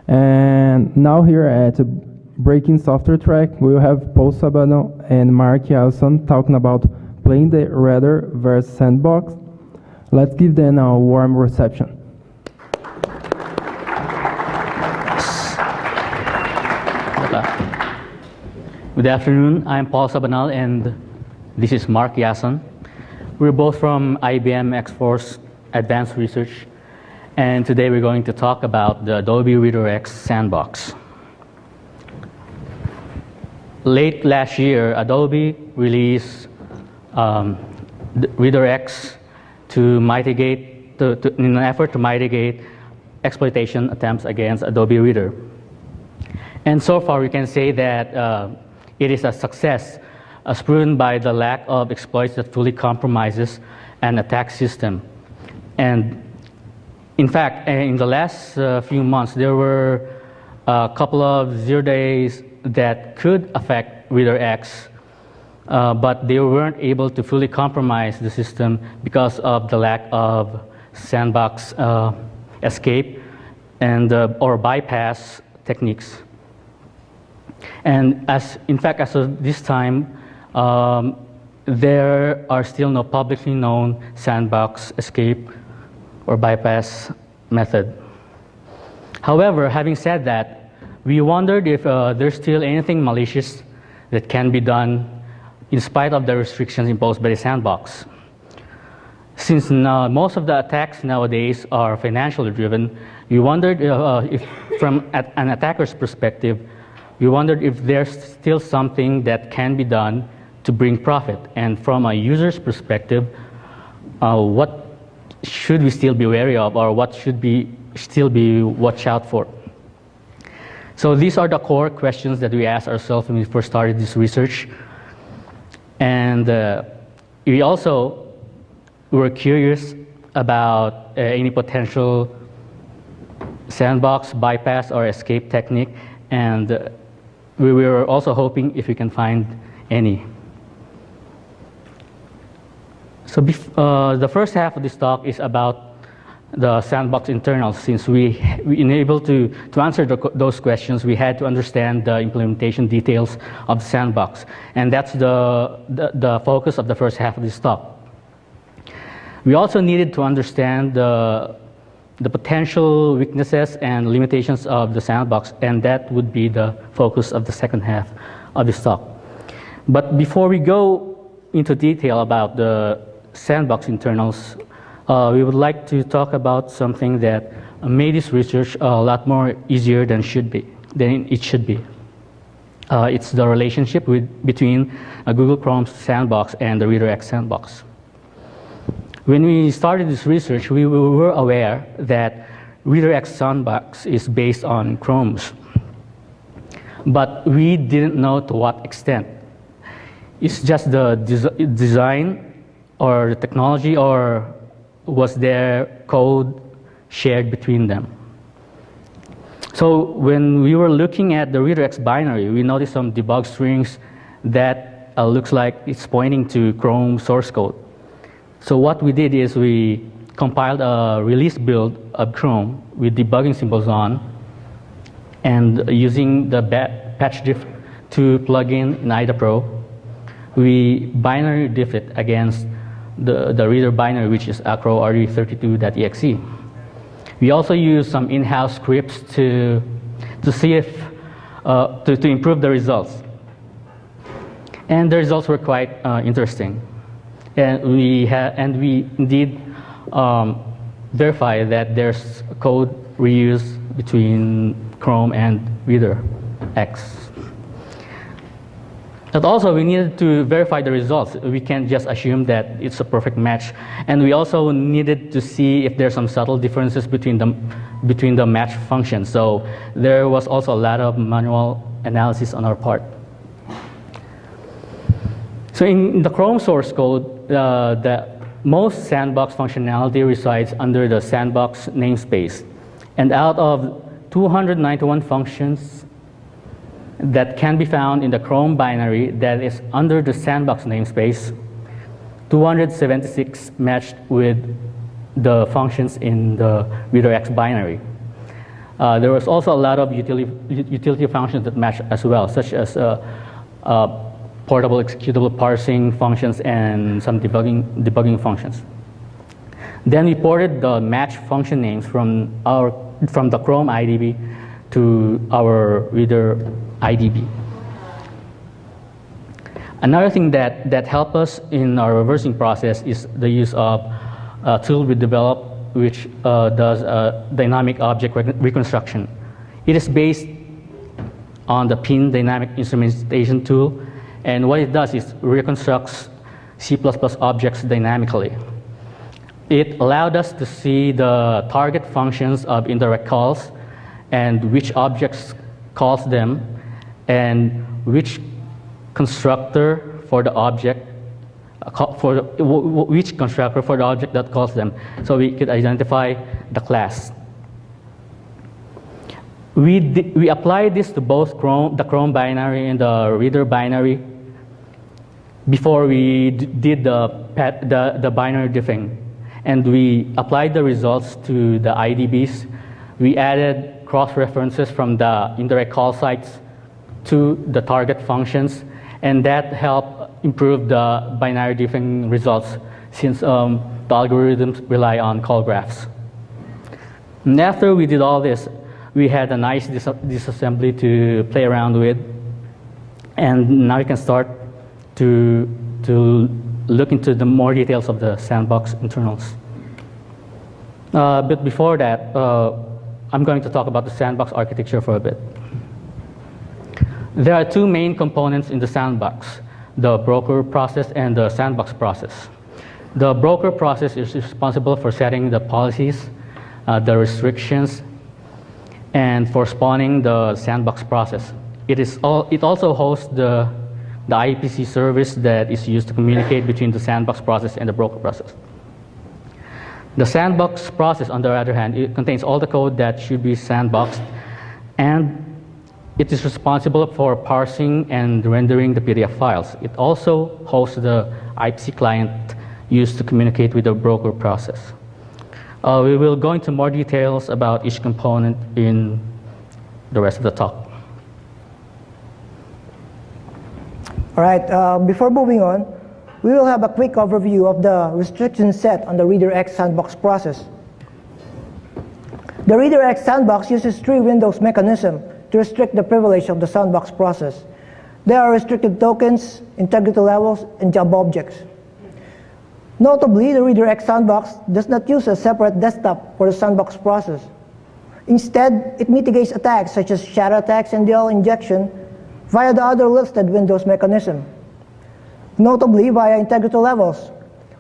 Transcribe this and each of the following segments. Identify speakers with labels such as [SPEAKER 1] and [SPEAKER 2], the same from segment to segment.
[SPEAKER 1] And now here at Breaking Software Track, we will have Paul Sabano and Mark Yelson talking about playing the Radar versus Sandbox. Let's give them a warm reception.
[SPEAKER 2] Good afternoon, I'm Paul Sabanal and this is Mark Yasson. We're both from IBM X-Force Advanced Research, and today we're going to talk about the Adobe Reader X Sandbox. Late last year, Adobe released Reader X to mitigate, in an effort to mitigate exploitation attempts against Adobe Reader. And so far, we can say that it is a success, as proven by the lack of exploits that fully compromises an attack system. And in fact, in the last few months, there were a couple of 0 days that could affect Reader X, but they weren't able to fully compromise the system because of the lack of Sandbox escape and or bypass techniques. And in fact, as of this time, there are still no publicly known Sandbox escape or bypass method. However, having said that, we wondered if there's still anything malicious that can be done in spite of the restrictions imposed by the Sandbox. Since most of the attacks nowadays are financially driven, we wondered if from an attacker's perspective, we wondered if there's still something that can be done to bring profit. And from a user's perspective, what should we still be wary of, or what should still be watch out for? So these are the core questions that we asked ourselves when we first started this research. And we also were curious about any potential Sandbox, bypass, or escape technique. And we were also hoping if we can find any. So the first half of this talk is about the Sandbox internals. Since we enabled to answer those questions, we had to understand the implementation details of the Sandbox. And that's the focus of the first half of this talk. We also needed to understand the potential weaknesses and limitations of the Sandbox, and that would be the focus of the second half of this talk. But before we go into detail about the Sandbox internals, we would like to talk about something that made this research a lot more easier than it should be. It's the relationship between Google Chrome's Sandbox and the Reader X Sandbox. When we started this research, we were aware that Reader X Sandbox is based on Chrome's, but we didn't know to what extent. It's just the design or the technology, or was there code shared between them? So when we were looking at the Reader X binary, we noticed some debug strings that looks like it's pointing to Chrome source code. So what we did is we compiled a release build of Chrome with debugging symbols on, and using the patch diff to plugin in IDA Pro, we binary diff it against the reader binary, which is acro re32.exe. We also used some in-house scripts to see if to improve the results, and the results were quite interesting. And we indeed verify that there's code reuse between Chrome and Reader X. But also, we needed to verify the results. We can't just assume that it's a perfect match. And we also needed to see if there's some subtle differences between the match functions. So there was also a lot of manual analysis on our part. So in the Chrome source code, the most Sandbox functionality resides under the Sandbox namespace. And out of 291 functions that can be found in the Chrome binary that is under the Sandbox namespace, 276 matched with the functions in the Reader X binary. There was also a lot of utility functions that match as well, such as portable executable parsing functions and some debugging functions. Then we ported the match function names from the Chrome IDB to our reader IDB. Another thing that helped us in our reversing process is the use of a tool we developed which does dynamic object reconstruction. It is based on the PIN dynamic instrumentation tool, and what it does is reconstructs C++ objects dynamically. It allowed us to see the target functions of indirect calls and which objects calls them and which constructor for the object which constructor for the object that calls them, so we could identify the class. We applied this to both the Chrome binary and the reader binary before we did the binary diffing, and we applied the results to the IDBs. We added cross-references from the indirect call sites to the target functions, and that helped improve the binary diffing results since the algorithms rely on call graphs. And after we did all this, we had a nice disassembly to play around with, and now we can start to look into the more details of the Sandbox internals. But before that, I'm going to talk about the Sandbox architecture for a bit. There are two main components in the Sandbox: the broker process and the Sandbox process. The broker process is responsible for setting the policies, the restrictions, and for spawning the Sandbox process. It also hosts the IPC service that is used to communicate between the Sandbox process and the broker process. The Sandbox process, on the other hand, it contains all the code that should be sandboxed, and it is responsible for parsing and rendering the PDF files. It also hosts the IPC client used to communicate with the broker process. We will go into more details about each component in the rest of the talk.
[SPEAKER 3] All right, before moving on, we will have a quick overview of the restrictions set on the ReaderX Sandbox process. The ReaderX Sandbox uses three windows mechanism to restrict the privilege of the Sandbox process. There are restricted tokens, integrity levels, and job objects. Notably, the ReaderX Sandbox does not use a separate desktop for the Sandbox process. Instead, it mitigates attacks such as shadow attacks and DL injection via the other listed Windows mechanism. Notably via integrity levels,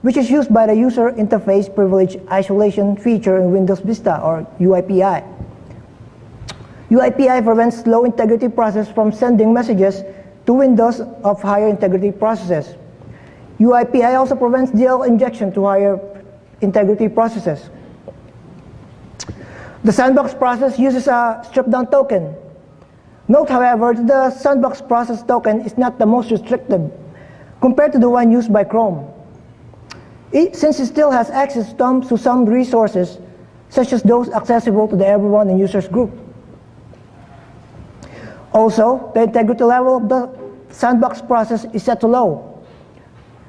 [SPEAKER 3] which is used by the User Interface Privilege Isolation feature in Windows Vista, or UIPI. UIPI prevents low integrity process from sending messages to windows of higher integrity processes. UIPI also prevents DL injection to higher integrity processes. The Sandbox process uses a stripped-down token. Note, however, that the Sandbox process token is not the most restricted compared to the one used by Chrome, since it still has access to some resources, such as those accessible to the everyone in users group. Also, the integrity level of the Sandbox process is set to low,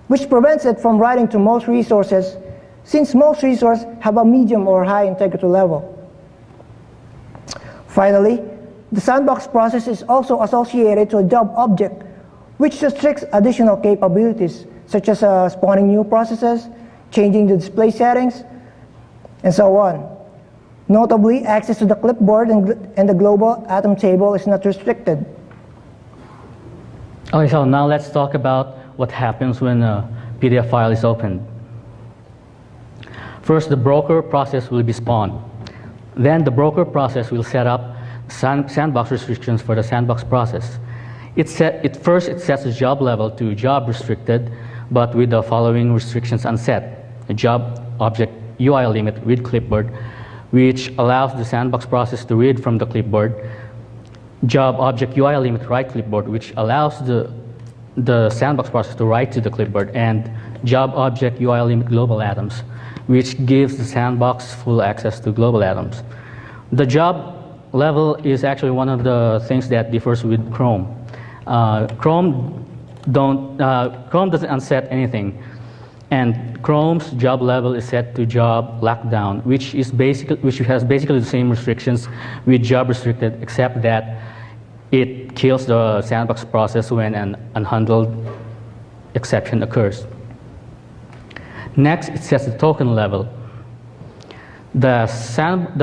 [SPEAKER 3] which prevents it from writing to most resources, since most resources have a medium or high integrity level. Finally, the Sandbox process is also associated to a job object, which restricts additional capabilities, such as spawning new processes, changing the display settings, and so on. Notably, access to the clipboard and the global atom table is not restricted.
[SPEAKER 2] Okay, so now let's talk about what happens when a PDF file is opened. First, the broker process will be spawned. Then the broker process will set up Sandbox restrictions for the Sandbox process. First, it sets the job level to job restricted, but with the following restrictions unset: a job object UI limit read clipboard, which allows the Sandbox process to read from the clipboard; job object UI limit write clipboard, which allows the Sandbox process to write to the clipboard; and job object UI limit global atoms, which gives the Sandbox full access to global atoms. The job level is actually one of the things that differs with Chrome. Chrome doesn't unset anything, and Chrome's job level is set to job lockdown, which has basically the same restrictions with job restricted, except that it kills the sandbox process when an unhandled exception occurs. Next, it sets the token level. The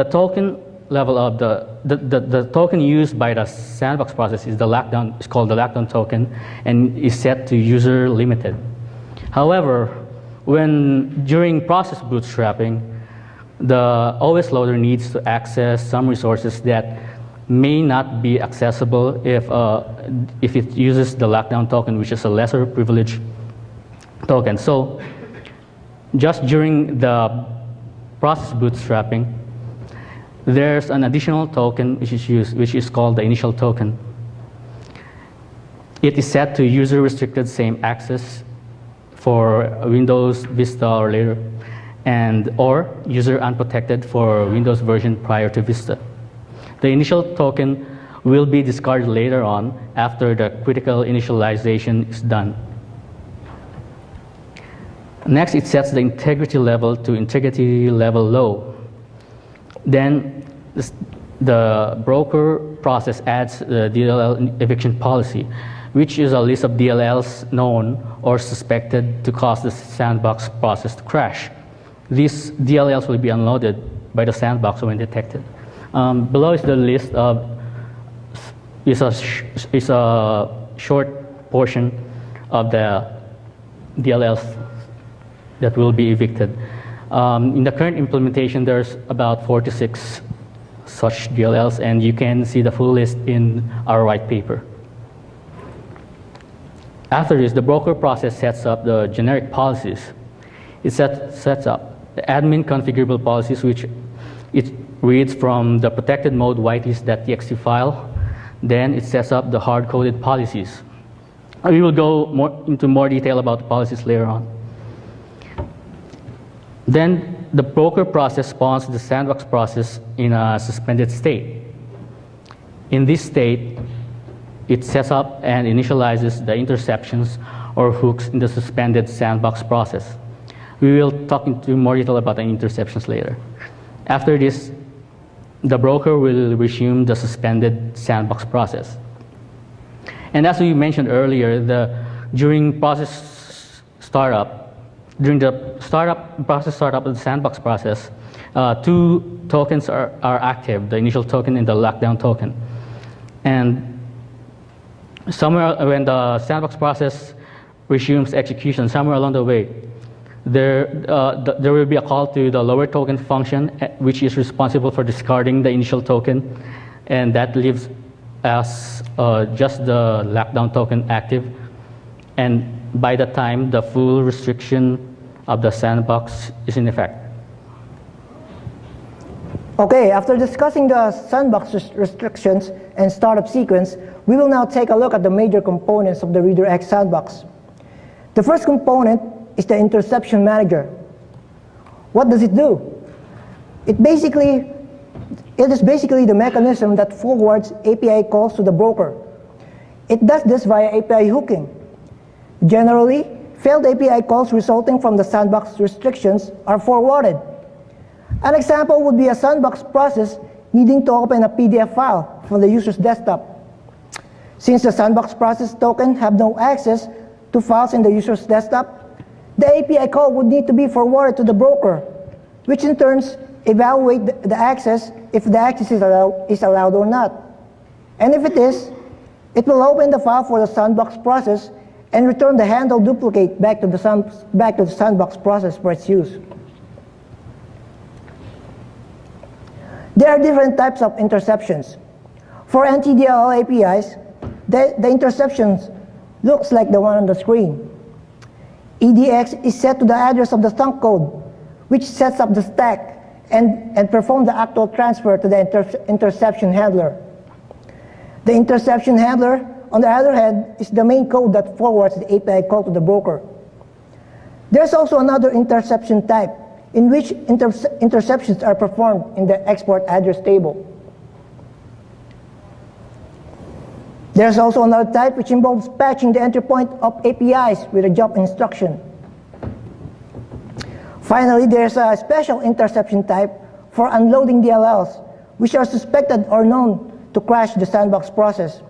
[SPEAKER 2] token level of the token used by the sandbox process is called the lockdown token, and is set to user limited. However, during process bootstrapping, the OS loader needs to access some resources that may not be accessible if it uses the lockdown token, which is a lesser privilege token. So just during the process bootstrapping, there's an additional token which is used, which is called the initial token. It is set to user restricted same access for Windows Vista or later, or user unprotected for Windows version prior to Vista. The initial token will be discarded later on after the critical initialization is done. Next, it sets the integrity level to integrity level low. Then the broker process adds the DLL eviction policy, which is a list of DLLs known or suspected to cause the sandbox process to crash. These DLLs will be unloaded by the sandbox when detected. Below is the list of is a short portion of the DLLs that will be evicted. In the current implementation, there's about 4 to 6 such DLLs, and you can see the full list in our white paper. After this, the broker process sets up the generic policies. It sets up the admin configurable policies, which it reads from the protected mode whitelist.txt file. Then it sets up the hard-coded policies. We will go into more detail about the policies later on. Then the broker process spawns the sandbox process in a suspended state. In this state, it sets up and initializes the interceptions or hooks in the suspended sandbox process. We will talk into more detail about the interceptions later. After this, the broker will resume the suspended sandbox process. And as we mentioned earlier, during the process startup of the sandbox process, 2 tokens are active, the initial token and the lockdown token. And somewhere when the sandbox process resumes execution, somewhere along the way, there will be a call to the lower token function, which is responsible for discarding the initial token, and that leaves us just the lockdown token active. And by the time the full restriction of the sandbox is in effect.
[SPEAKER 3] Okay, after discussing the sandbox restrictions and startup sequence, we will now take a look at the major components of the ReaderX sandbox. The first component is the interception manager. What does it do? It is basically the mechanism that forwards API calls to the broker. It does this via API hooking. Generally, failed API calls resulting from the sandbox restrictions are forwarded. An example would be a sandbox process needing to open a PDF file from the user's desktop. Since the sandbox process token have no access to files in the user's desktop, the API call would need to be forwarded to the broker, which in turn evaluate the access, if the access is allowed or not. And if it is, it will open the file for the sandbox process and return the handle duplicate back to the sandbox process for its use. There are different types of interceptions. For NTDLL APIs, the interceptions looks like the one on the screen. EDX is set to the address of the thunk code, which sets up the stack and performs the actual transfer to the interception handler. The interception handler, on the other hand, is the main code that forwards the API call to the broker. There's also another interception type in which interceptions are performed in the export address table. There's also another type which involves patching the entry point of APIs with a jump instruction. Finally, there's a special interception type for unloading DLLs, which are suspected or known to crash the Sandbox process.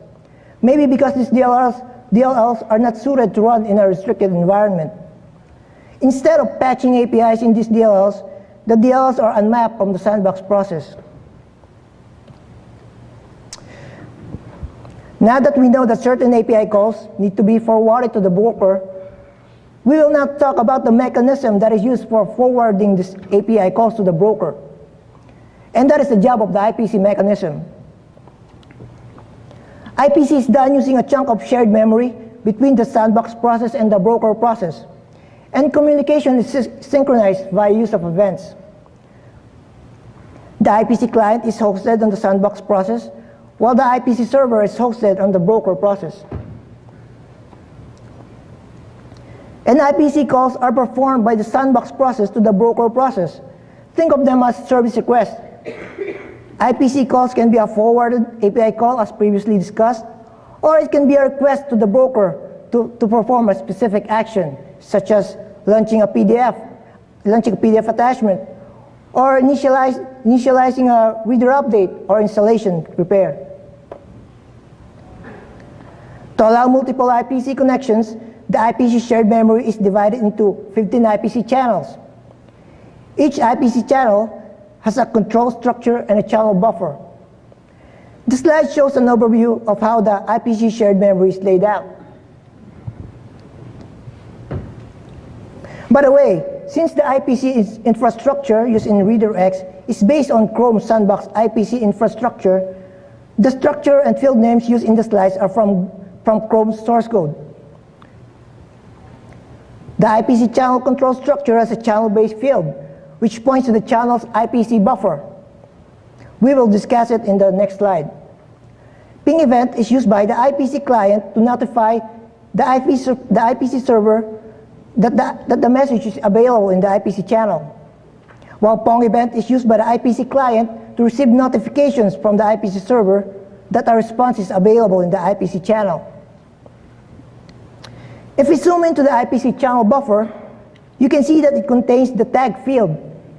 [SPEAKER 3] Maybe because these DLLs are not suited to run in a restricted environment. Instead of patching APIs in these DLLs, the DLLs are unmapped from the Sandbox process. Now that we know that certain API calls need to be forwarded to the broker, we will now talk about the mechanism that is used for forwarding these API calls to the broker. And that is the job of the IPC mechanism. IPC is done using a chunk of shared memory between the Sandbox process and the broker process. And communication is synchronized via use of events. The IPC client is hosted on the Sandbox process, while the IPC server is hosted on the broker process. And IPC calls are performed by the Sandbox process to the broker process. Think of them as service requests. IPC calls can be a forwarded API call, as previously discussed, or it can be a request to the broker to perform a specific action, such as launching a PDF attachment, or initializing a reader update or installation repair. To allow multiple IPC connections, the IPC shared memory is divided into 15 IPC channels. Each IPC channel has a control structure and a channel buffer. The slide shows an overview of how the IPC shared memory is laid out. By the way, since the IPC infrastructure used in ReaderX is based on Chrome Sandbox IPC infrastructure, the structure and field names used in the slides are from Chrome's source code. The IPC channel control structure has a channel-based field, which points to the channel's IPC buffer. We will discuss it in the next slide. Ping event is used by the IPC client to notify the IPC server that the message is available in the IPC channel, while Pong event is used by the IPC client to receive notifications from the IPC server that a response is available in the IPC channel. If we zoom into the IPC channel buffer, you can see that it contains the tag field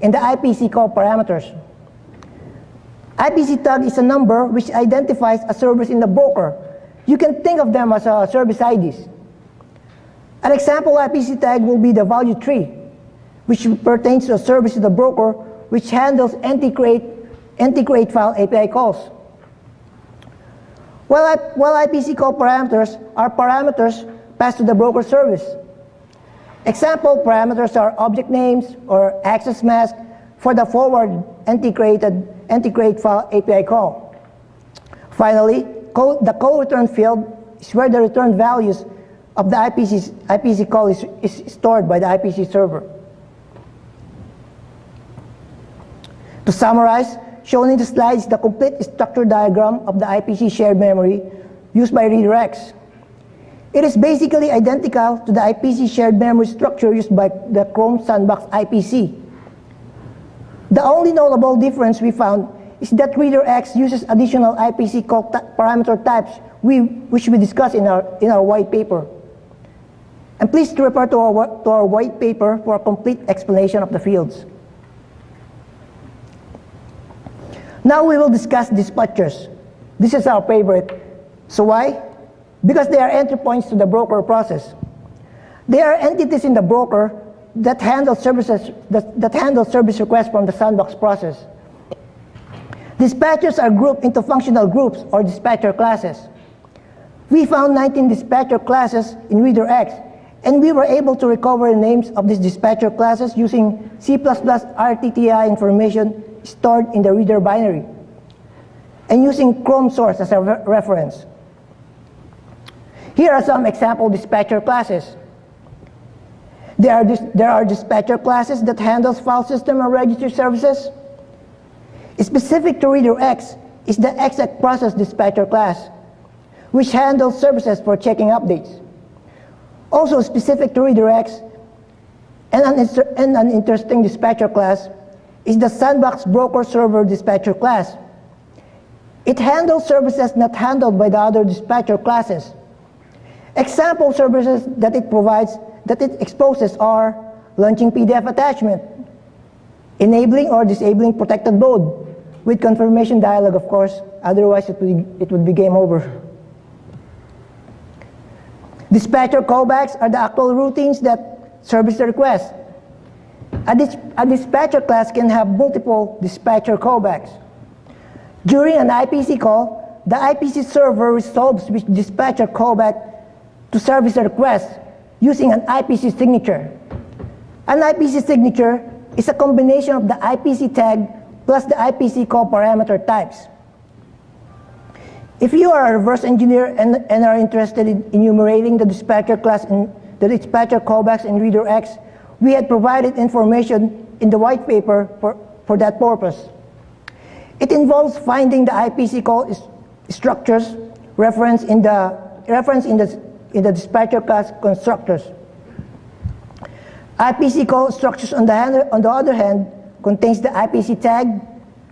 [SPEAKER 3] and the IPC call parameters. IPC tag is a number which identifies a service in the broker. You can think of them as service IDs. An example IPC tag will be the value tree, which pertains to a service in the broker which handles anti-create file API calls. While IPC call parameters are parameters passed to the broker service. Example parameters are object names or access mask for the forward anti-create file API call. Finally, the call return field is where the return values of the IPC call is stored by the IPC server. To summarize, shown in the slide is the complete structure diagram of the IPC shared memory used by ReaderX. It is basically identical to the IPC shared memory structure used by the Chrome Sandbox IPC. The only notable difference we found is that ReaderX uses additional IPC call parameter types which we discussed in our white paper. And please refer to our white paper for a complete explanation of the fields. Now we will discuss dispatchers. This is our favorite. So why? Because they are entry points to the broker process. They are entities in the broker that handle service requests from the Sandbox process. Dispatchers are grouped into functional groups or dispatcher classes. We found 19 dispatcher classes in ReaderX, and we were able to recover the names of these dispatcher classes using C++ RTTI information stored in the reader binary, and using Chrome source as a reference. Here are some example dispatcher classes. There are dispatcher classes that handles file system and registry services. Specific to ReaderX is the exec process dispatcher class, which handles services for checking updates. Also specific to ReaderX and an interesting dispatcher class is the Sandbox broker server dispatcher class. It handles services not handled by the other dispatcher classes. Example services that it provides, that it exposes are launching PDF attachment, enabling or disabling protected mode, with confirmation dialog, of course, otherwise it would be game over. Dispatcher callbacks are the actual routines that service the request. A dispatcher class can have multiple dispatcher callbacks. During an IPC call, the IPC server resolves which dispatcher callback to service a request using an IPC signature. An IPC signature is a combination of the IPC tag plus the IPC call parameter types. If you are a reverse engineer and are interested in enumerating the dispatcher class and the dispatcher callbacks in Reader X, we had provided information in the white paper for that purpose. It involves finding the IPC call structures referenced in the dispatcher class constructors. IPC call structures, on the other hand, contains the IPC tag,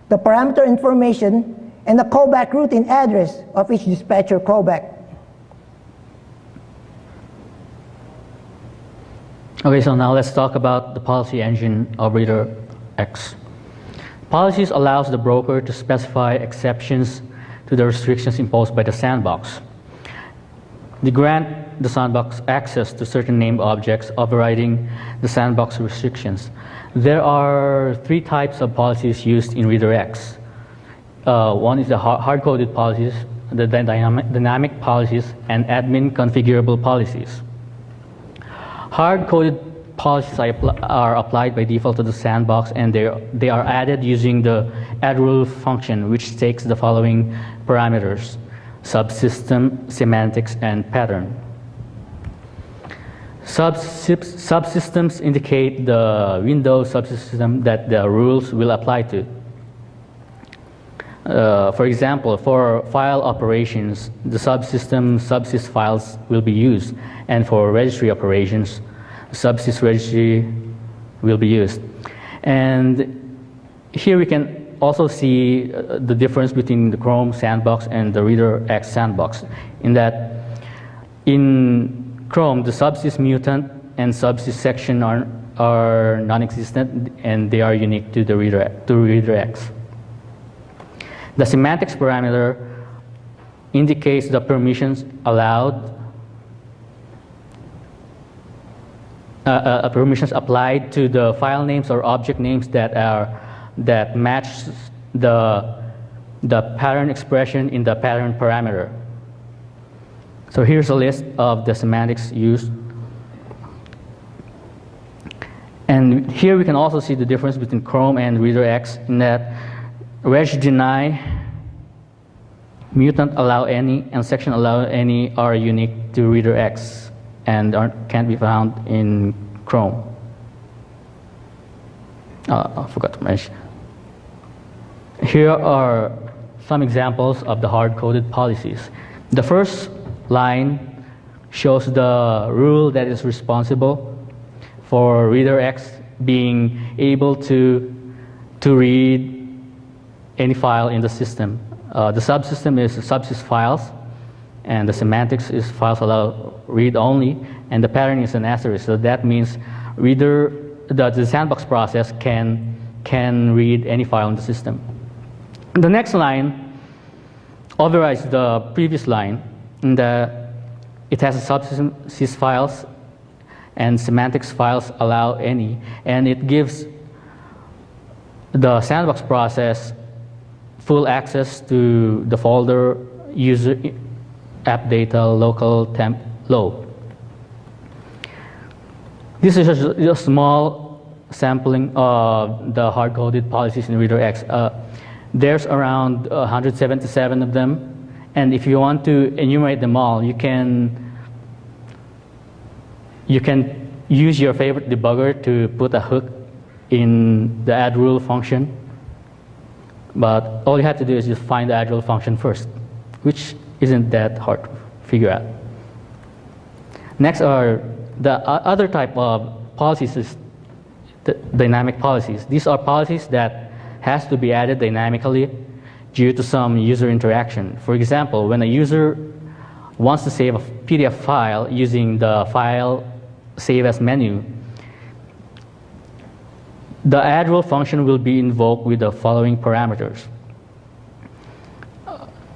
[SPEAKER 3] the parameter information, and the callback routine address of each dispatcher callback.
[SPEAKER 2] Okay, so now let's talk about the policy engine of Reader X. Policies allows the broker to specify exceptions to the restrictions imposed by the sandbox. They grant the sandbox access to certain named objects, overriding the sandbox restrictions. There are three types of policies used in Reader X. One is the hard-coded policies, the dynamic policies, and admin configurable policies. Hard-coded policies are applied by default to the sandbox, and they are added using the add rule function, which takes the following parameters: subsystem, semantics, and pattern. Subsystems indicate the Windows subsystem that the rules will apply to. For example, for file operations, the subsys files will be used, and for registry operations, subsys registry will be used. And here we can also see the difference between the Chrome sandbox and the Reader X sandbox, in that in Chrome, the subsys mutant and subsys section are non-existent, and they are unique to the Reader X. The semantics parameter indicates the permissions allowed, permissions applied to the file names or object names that match the pattern expression in the pattern parameter. So here's a list of the semantics used. And here we can also see the difference between Chrome and Reader X, in that reg deny, mutant allow any, and section allow any are unique to Reader X and can't be found in Chrome. I forgot to mention. Here are some examples of the hard-coded policies. The first line shows the rule that is responsible for Reader X being able to read any file in the system. The subsystem is subsys files, and the semantics is files allow read only, and the pattern is an asterisk. So that means the sandbox process can read any file in the system. The next line overrides the previous line, in that it has a subsys files and semantics files allow any, and it gives the sandbox process full access to the folder user app data local temp low. This is a small sampling of the hard-coded policies in Reader X. There's around 177 of them, and if you want to enumerate them all, you can use your favorite debugger to put a hook in the add rule function. But all you have to do is just find the add rule function first, which isn't that hard to figure out. Next are the other type of policies, is the dynamic policies. These are policies that has to be added dynamically due to some user interaction. For example, when a user wants to save a PDF file using the File Save As menu, the add rule function will be invoked with the following parameters.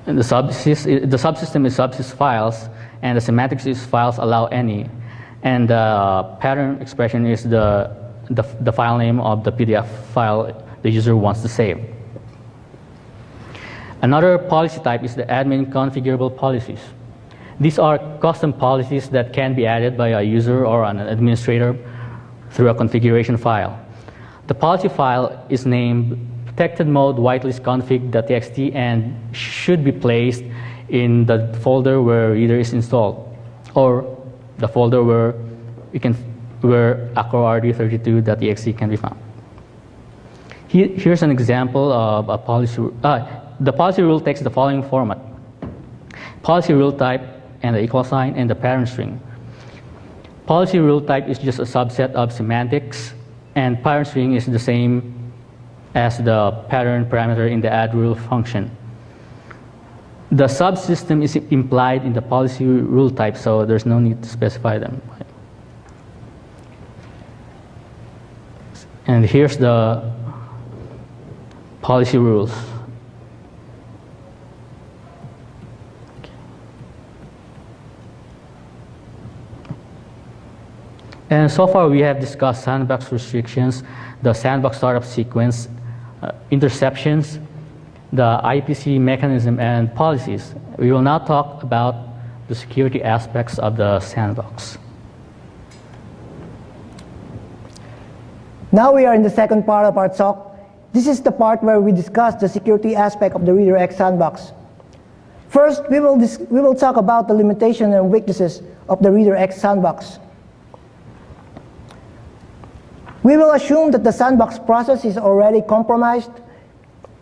[SPEAKER 2] And the subsystem is subsys files, and the semantics is files allow any. And the pattern expression is the file name of the PDF file the user wants to save. Another policy type is the admin configurable policies. These are custom policies that can be added by a user or an administrator through a configuration file. The policy file is named protected mode whitelist config.txt and should be placed in the folder where reader is installed, or the folder where acrord32.exe can be found. Here's an example of a policy. The policy rule takes the following format: policy rule type and the equal sign and the parent string. Policy rule type is just a subset of semantics, and parent string is the same as the pattern parameter in the add rule function. The subsystem is implied in the policy rule type, so there's no need to specify them. And here's the policy rules. And so far we have discussed Sandbox restrictions, the Sandbox startup sequence, interceptions, the IPC mechanism, and policies. We will now talk about the security aspects of the Sandbox.
[SPEAKER 3] Now we are in the second part of our talk. This is the part where we discuss the security aspect of the Redirect Sandbox. First, we will talk about the limitations and weaknesses of the Redirect Sandbox. We will assume that the Sandbox process is already compromised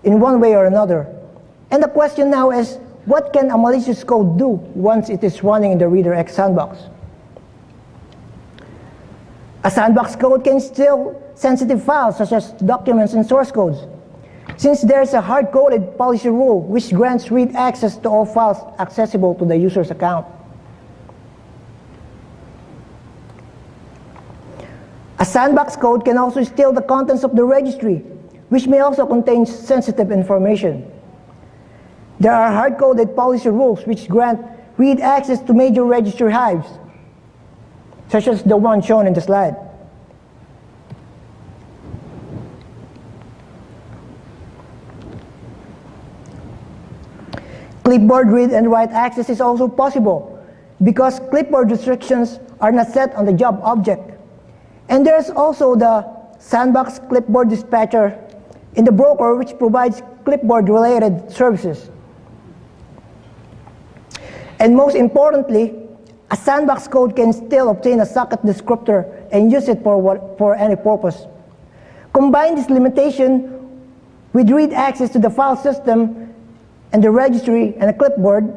[SPEAKER 3] in one way or another. And the question now is, what can a malicious code do once it is running in the Redirect Sandbox? A Sandbox code can steal sensitive files such as documents and source codes, since there is a hard-coded policy rule which grants read access to all files accessible to the user's account. A Sandbox code can also steal the contents of the registry, which may also contain sensitive information. There are hard-coded policy rules which grant read access to major registry hives, such as the one shown in the slide. Clipboard read and write access is also possible because clipboard restrictions are not set on the job object. And there's also the Sandbox clipboard dispatcher in the broker, which provides clipboard-related services. And most importantly, a Sandbox code can still obtain a socket descriptor and use it for any purpose. Combine this limitation with read access to the file system and the registry and a clipboard,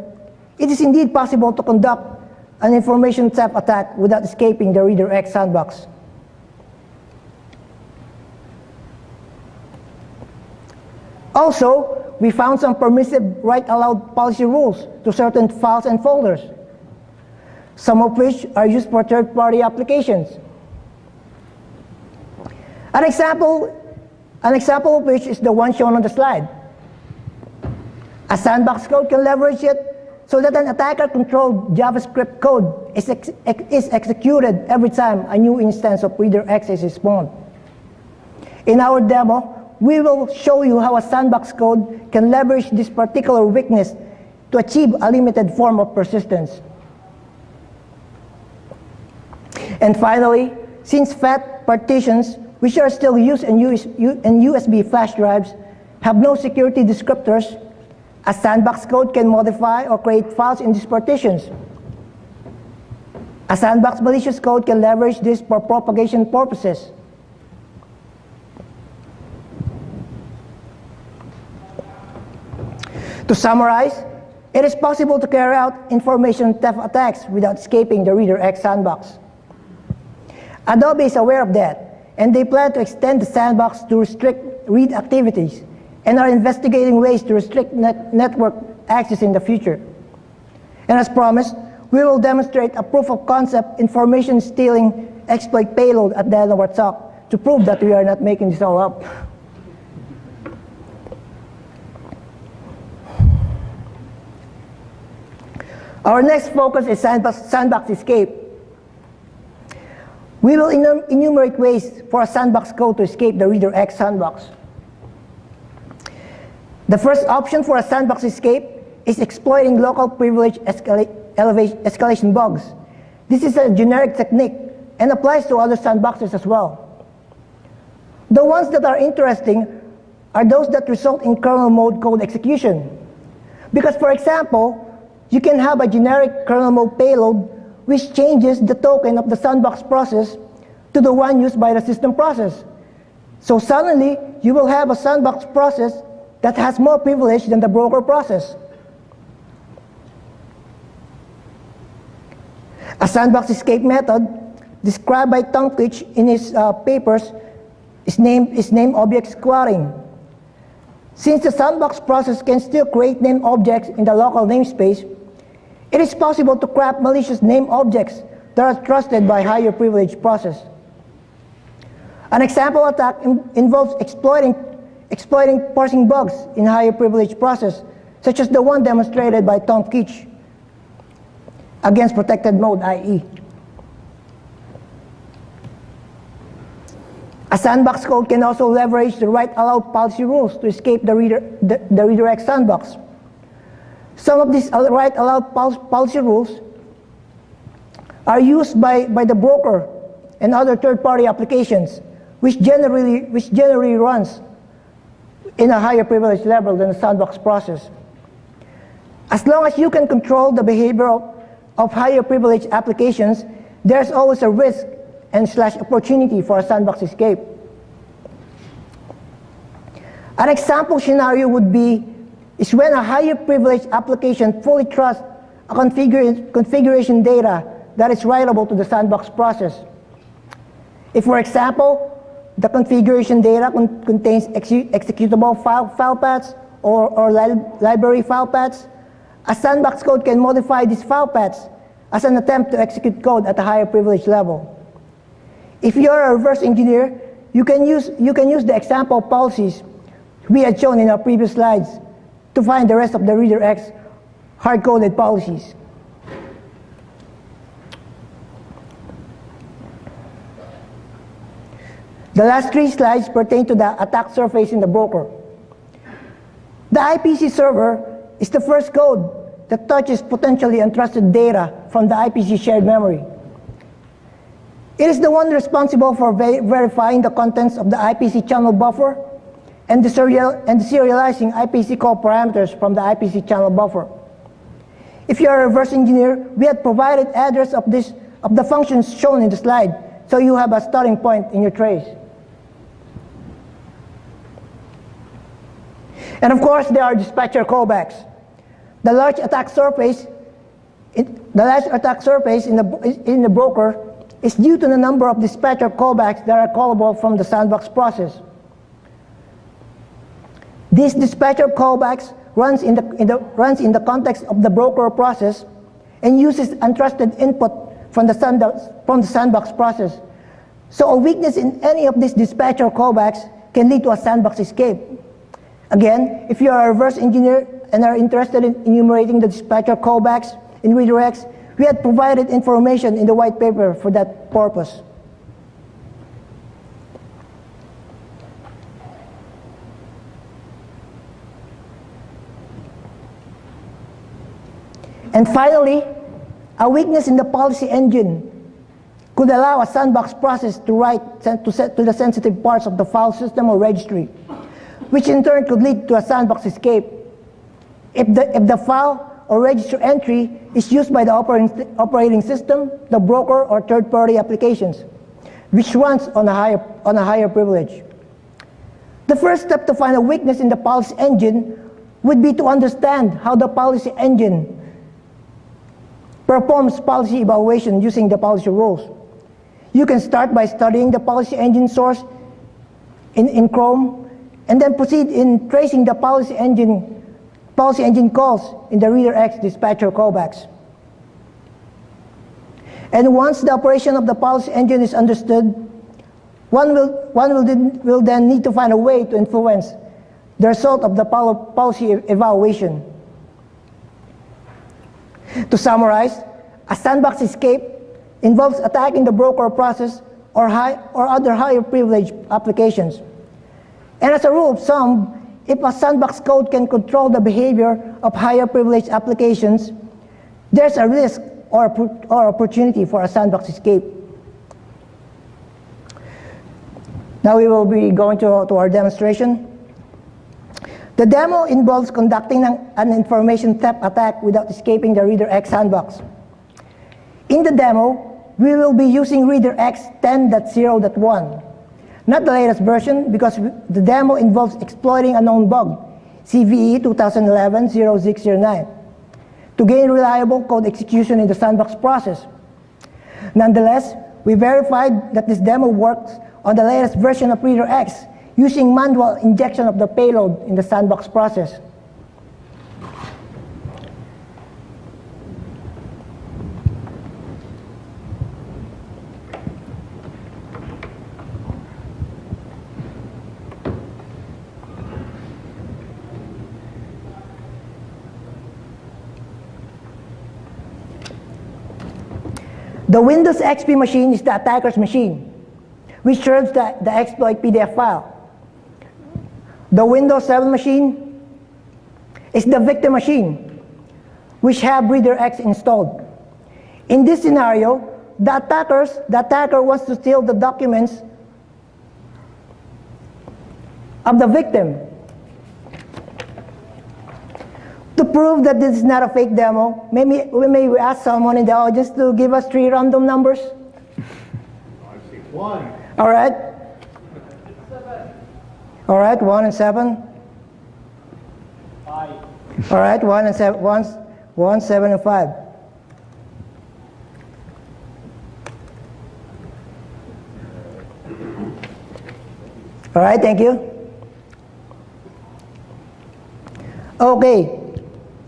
[SPEAKER 3] it is indeed possible to conduct an information theft attack without escaping the Redirect Sandbox. Also, we found some permissive write-aloud policy rules to certain files and folders, some of which are used for third-party applications. An example of which is the one shown on the slide. A Sandbox code can leverage it so that an attacker-controlled JavaScript code is executed every time a new instance of Redirect is spawned. In our demo, we will show you how a Sandbox code can leverage this particular weakness to achieve a limited form of persistence. And finally, since FAT partitions, which are still used in USB flash drives, have no security descriptors, a Sandbox code can modify or create files in these partitions. A Sandbox malicious code can leverage this for propagation purposes. To summarize, it is possible to carry out information theft attacks without escaping the Redirect Sandbox. Adobe is aware of that, and they plan to extend the Sandbox to restrict read activities and are investigating ways to restrict network access in the future. And as promised, we will demonstrate a proof of concept information stealing exploit payload at the end of our talk to prove that we are not making this all up. Our next focus is sandbox escape. We will enumerate ways for a sandbox code to escape the Reader X sandbox. The first option for a sandbox escape is exploiting local privilege escalation bugs. This is a generic technique and applies to other sandboxes as well. The ones that are interesting are those that result in kernel mode code execution. Because, for example, you can have a generic kernel mode payload which changes the token of the sandbox process to the one used by the system process. So suddenly, you will have a sandbox process that has more privilege than the broker process. A sandbox escape method described by Tomkich in his papers is name object squatting. Since the sandbox process can still create name objects in the local namespace, it is possible to craft malicious name objects that are trusted by higher privilege process. An example attack involves exploiting parsing bugs in higher privilege process, such as the one demonstrated by Tomkich against protected mode, IE. A sandbox code can also leverage the write aloud policy rules to escape the redirect sandbox. Some of these write aloud policy rules are used by the broker and other third-party applications, which generally runs in a higher privilege level than the sandbox process. As long as you can control the behavior of higher privilege applications, there's always a risk and / opportunity for a sandbox escape. An example scenario is when a higher privilege application fully trusts a configuration data that is writable to the sandbox process. If, for example, the configuration data contains executable file paths or library file paths, a sandbox code can modify these file paths as an attempt to execute code at a higher privilege level. If you are a reverse engineer, you can use the example policies we had shown in our previous slides to find the rest of the Reader X hard-coded policies. The last 3 slides pertain to the attack surface in the broker. The IPC server is the first code that touches potentially untrusted data from the IPC shared memory. It is the one responsible for verifying the contents of the IPC channel buffer and serializing IPC call parameters from the IPC channel buffer. If you are a reverse engineer, we had provided address of the functions shown in the slide, so you have a starting point in your trace. And of course, there are dispatcher callbacks. The large attack surface in the broker is due to the number of dispatcher callbacks that are callable from the sandbox process. These dispatcher callbacks runs in the context of the broker process and uses untrusted input from the sandbox process. So a weakness in any of these dispatcher callbacks can lead to a sandbox escape. Again, if you are a reverse engineer and are interested in enumerating the dispatcher callbacks in redirects, we had provided information in the white paper for that purpose. And finally, a weakness in the policy engine could allow a sandbox process to write to the sensitive parts of the file system or registry, which in turn could lead to a sandbox escape. If the file or register entry is used by the operating system, the broker, or third-party applications, which runs on a higher privilege. The first step to find a weakness in the policy engine would be to understand how the policy engine performs policy evaluation using the policy rules. You can start by studying the policy engine source in Chrome and then proceed in tracing the policy engine calls in the reader X dispatcher callbacks. And once the operation of the policy engine is understood, one will then need to find a way to influence the result of the policy evaluation. To summarize, a sandbox escape involves attacking the broker process or other higher privilege applications. And as a rule of thumb, if a sandbox code can control the behavior of higher privilege applications, there's a risk or opportunity for a sandbox escape. Now we will be going to our demonstration. The demo involves conducting an information theft attack without escaping the reader X sandbox. In the demo, we will be using reader X 10.0.1, not the latest version, because the demo involves exploiting a known bug, CVE 2011-0609, to gain reliable code execution in the sandbox process. Nonetheless, we verified that this demo works on the latest version of reader X using manual injection of the payload in the sandbox process. The Windows XP machine is the attacker's machine, which serves the exploit PDF file. The Windows 7 machine is the victim machine, which have reader X installed. In this scenario, the attacker wants to steal the documents of the victim. To prove that this is not a fake demo, maybe we ask someone in the audience to give us 3 random numbers.
[SPEAKER 4] I see 1.
[SPEAKER 3] All right.
[SPEAKER 4] 7.
[SPEAKER 3] All right, 1 and 7.
[SPEAKER 4] 5.
[SPEAKER 3] All right, 1 and 7, 1, 7 and 5. All right, thank you. Okay.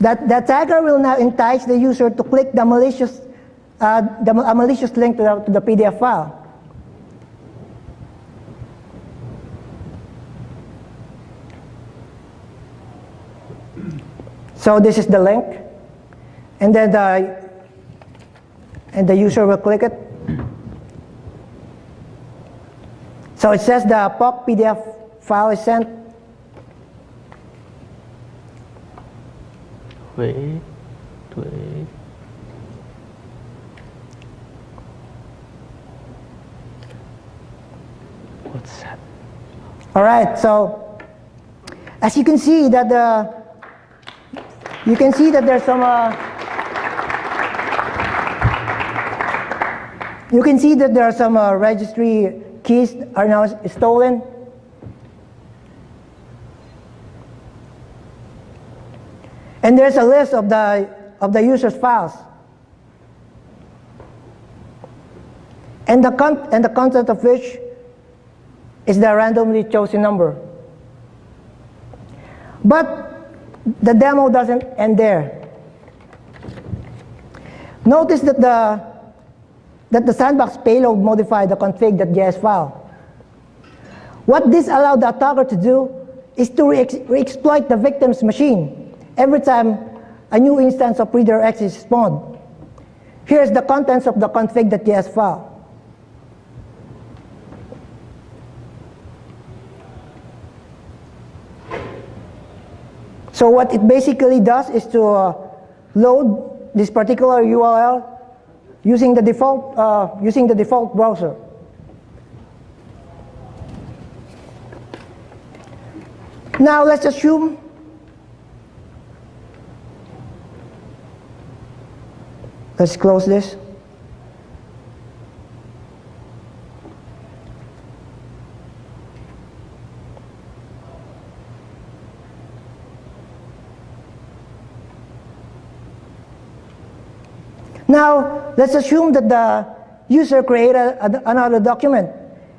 [SPEAKER 3] The attacker will now entice the user to click the malicious, a malicious link to the PDF file. So this is the link, and then the user will click it. So it says the POC PDF file is sent.
[SPEAKER 2] Wait. What's that?
[SPEAKER 3] All right, so as you can see that there's some you can see that there are some registry keys are now stolen. And there's a list of the user's files. And the content of which is the randomly chosen number. But the demo doesn't end there. Notice that the sandbox payload modified the config.js file. What this allowed the attacker to do is to re-exploit the victim's machine every time a new instance of reader X is spawned. Here's the contents of the config.js file. So what it basically does is to load this particular URL using the default browser. Now let's assume let's close this. Now, let's assume that the user created another document,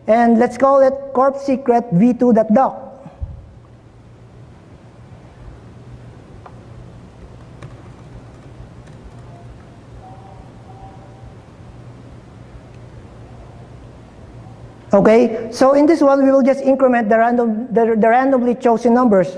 [SPEAKER 3] and let's call it corp secret v2.doc. Okay, so in this one, we will just increment the randomly chosen numbers.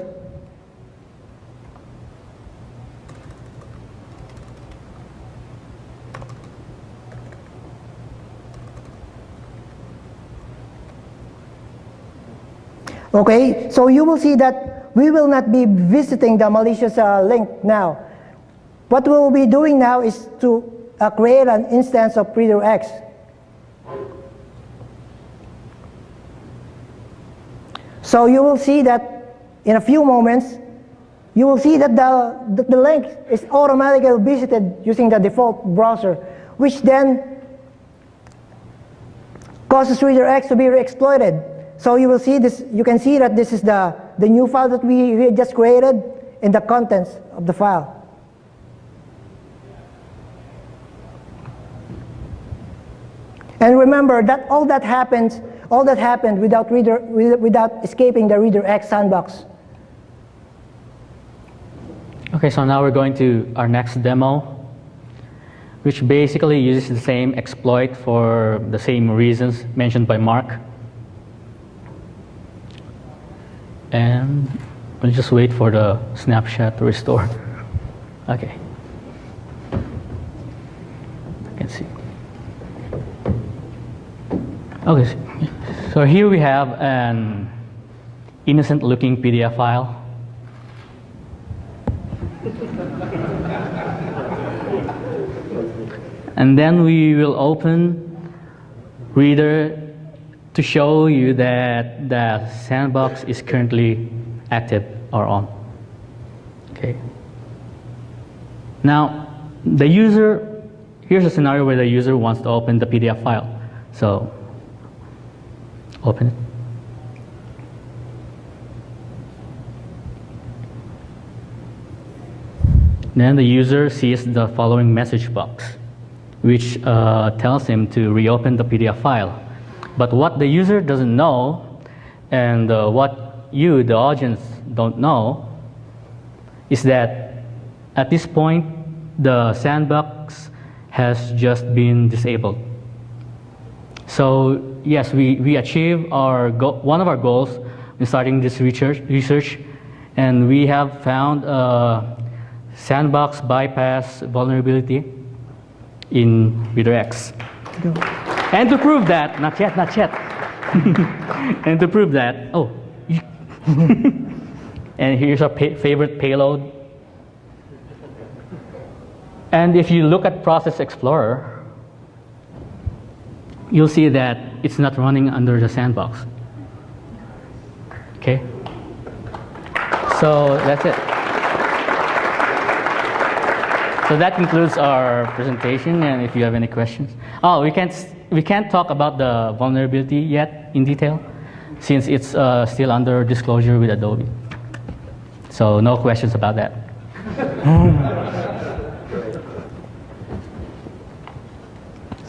[SPEAKER 3] Okay, so you will see that we will not be visiting the malicious link now. What we will be doing now is to create an instance of reader X. So you will see that in a few moments, you will see that the link is automatically visited using the default browser, which then causes reader X to be exploited. So you will see this, you can see that this is the new file that we just created in the contents of the file. And remember that all that happened without escaping the reader X sandbox.
[SPEAKER 2] Okay, so now we're going to our next demo, which basically uses the same exploit for the same reasons mentioned by Mark. And we'll just wait for the snapshot to restore. Okay. I can see. Okay, so here we have an innocent looking PDF file. And then we will open Reader to show you that the sandbox is currently active or on. Okay. Now, the user, here's a scenario where the user wants to open the PDF file. So, open it. Then the user sees the following message box, which tells him to reopen the PDF file. But what the user doesn't know, and what you, the audience, don't know, is that at this point, the sandbox has just been disabled. So yes, we achieved one of our goals in starting this research, and we have found a sandbox bypass vulnerability in Reader X. And to prove that, not yet. And to prove that, and here's our favorite payload. And if you look at Process Explorer, you'll see that it's not running under the sandbox. Okay? So that's it. So that concludes our presentation, and if you have any questions. Oh, we can't talk about the vulnerability yet in detail, since it's still under disclosure with Adobe. So no questions about that.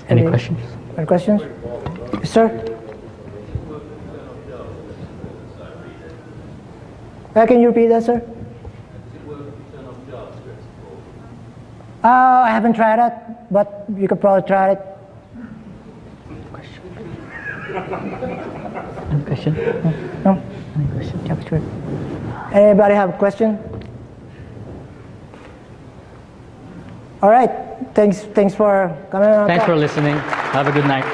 [SPEAKER 2] Any questions?
[SPEAKER 3] Any questions? Yes, sir? Can you repeat that, sir? I haven't tried it, but you could probably try it.
[SPEAKER 2] Any question?
[SPEAKER 3] No?
[SPEAKER 2] Any question?
[SPEAKER 3] Anybody have a question? All right. Thanks for coming on.
[SPEAKER 2] Thanks for listening. Have a good night.